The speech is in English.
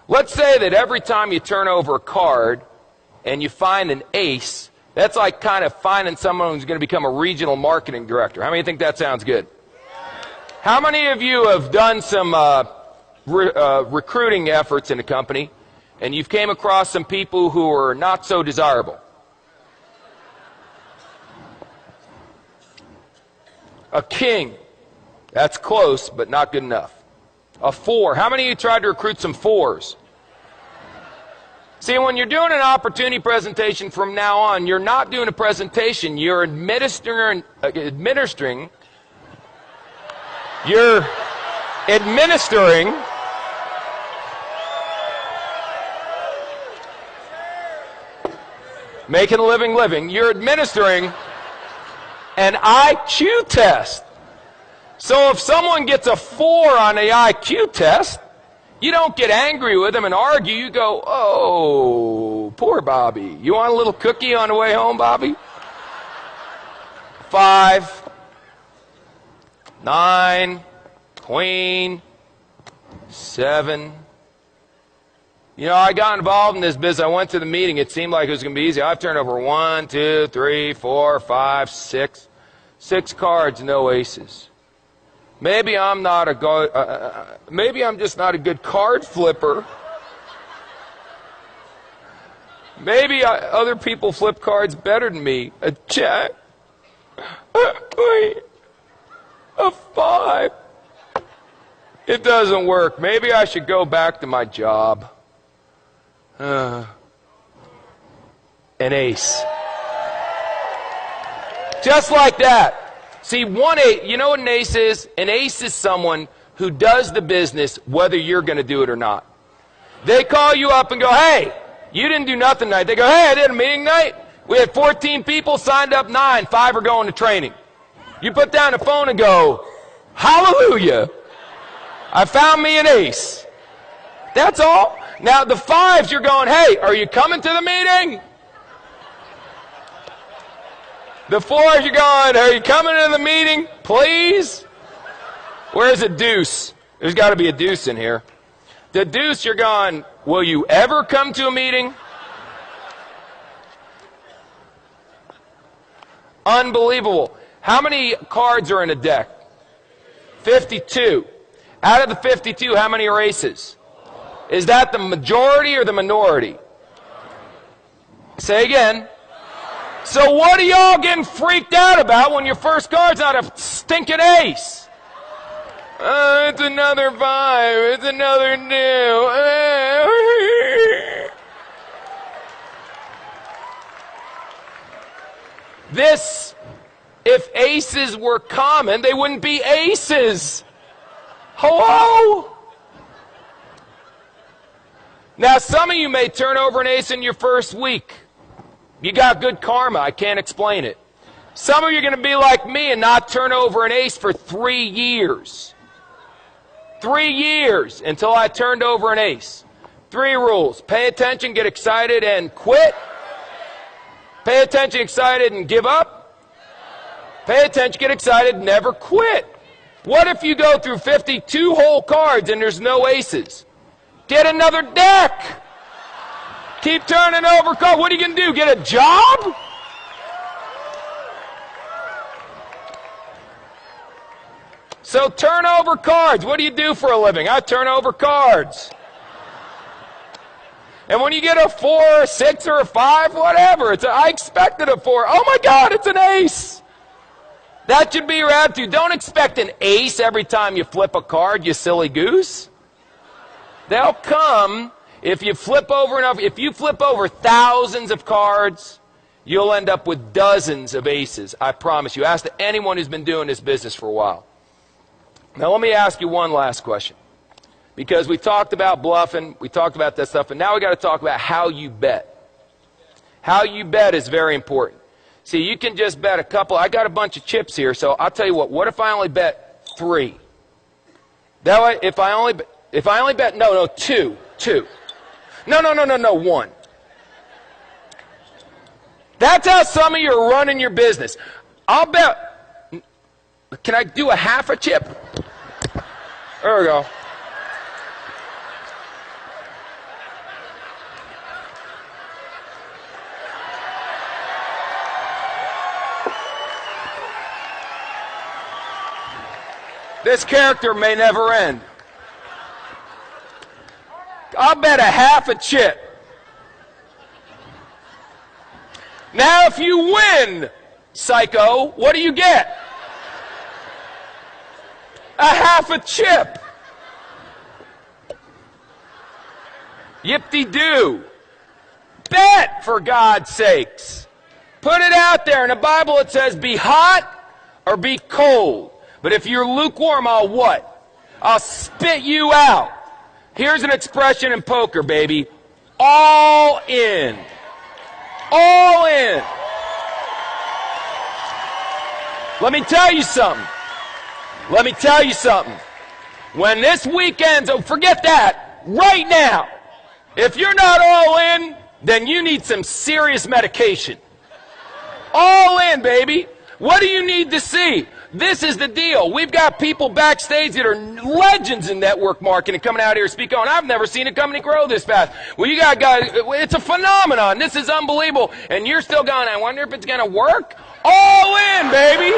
Let's say that every time you turn over a card and you find an ace, that's like kind of finding someone who's going to become a regional marketing director. How many think that sounds good? How many of you have done some recruiting efforts in a company and you've came across some people who are not so desirable? A king. That's close, but not good enough. A 4. How many of you tried to recruit some 4s? See, when you're doing an opportunity presentation from now on, you're not doing a presentation. You're administering making a living. You're administering an IQ test. So if someone gets a 4 on the IQ test, you don't get angry with them and argue. You go, oh, poor Bobby. You want a little cookie on the way home, Bobby? 5, 9, queen, 7. You know, I got involved in this business. I went to the meeting. It seemed like it was going to be easy. I've turned over 1, 2, 3, 4, 5, 6. 6 cards, no aces. Maybe I'm just not a good card flipper. Maybe other people flip cards better than me. A jack. A 5. It doesn't work. Maybe I should go back to my job. An ace. Just like that. See, 1-8, you know what an ace is? An ace is someone who does the business whether you're going to do it or not. They call you up and go, hey, you didn't do nothing tonight. They go, hey, I did a meeting tonight. We had 14 people, signed up 9, 5 are going to training. You put down the phone and go, hallelujah, I found me an ace. That's all. Now the 5s, you're going, hey, are you coming to the meeting? The 4s, you're going, are you coming to the meeting, please? Where's a deuce? There's got to be a deuce in here. The deuce, you're going, will you ever come to a meeting? Unbelievable. How many cards are in a deck? 52. Out of the 52, how many are aces? Is that the majority or the minority? Say again. So what are y'all getting freaked out about when your first card's not a stinking ace? It's another 5. It's another 2. This, if aces were common, they wouldn't be aces. Hello? Now, some of you may turn over an ace in your first week. You got good karma. I can't explain it. Some of you are going to be like me and not turn over an ace for 3 years. 3 years until I turned over an ace. 3 rules. Pay attention, get excited, and quit. Pay attention, excited, and give up. Pay attention, get excited, never quit. What if you go through 52 whole cards and there's no aces? Get another deck. Keep turning over cards. What are you going to do? Get a job? So turn over cards. What do you do for a living? I turn over cards. And when you get a 4, or a 6, or a 5, whatever, I expected a 4. Oh my God, it's an ace. That should be your attitude. Don't expect an ace every time you flip a card, you silly goose. They'll come if you flip over enough. If you flip over thousands of cards, you'll end up with dozens of aces. I promise you. Ask anyone who's been doing this business for a while. Now let me ask you one last question. Because we talked about bluffing, we talked about that stuff, and now we got to talk about how you bet. How you bet is very important. See, you can just bet a couple. I got a bunch of chips here, so I'll tell you what if I only bet 3? That way, if I only bet, two. No, 1. That's how some of you are running your business. I'll bet, can I do a half a chip? There we go. This character may never end. I'll bet a half a chip. Now, if you win, psycho, what do you get? A half a chip. Yip-de-doo. Bet, for God's sakes. Put it out there. In the Bible it says, be hot or be cold. But if you're lukewarm, I'll what? I'll spit you out. Here's an expression in poker, baby. All in. All in. Let me tell you something. Let me tell you something. When this weekend's over, forget that. Right now. If you're not all in, then you need some serious medication. All in, baby. What do you need to see? This is the deal. We've got people backstage that are legends in network marketing coming out here speaking on. I've never seen a company grow this fast. Well, you got guys, it's a phenomenon. This is unbelievable. And you're still going, I wonder if it's going to work? All in, baby.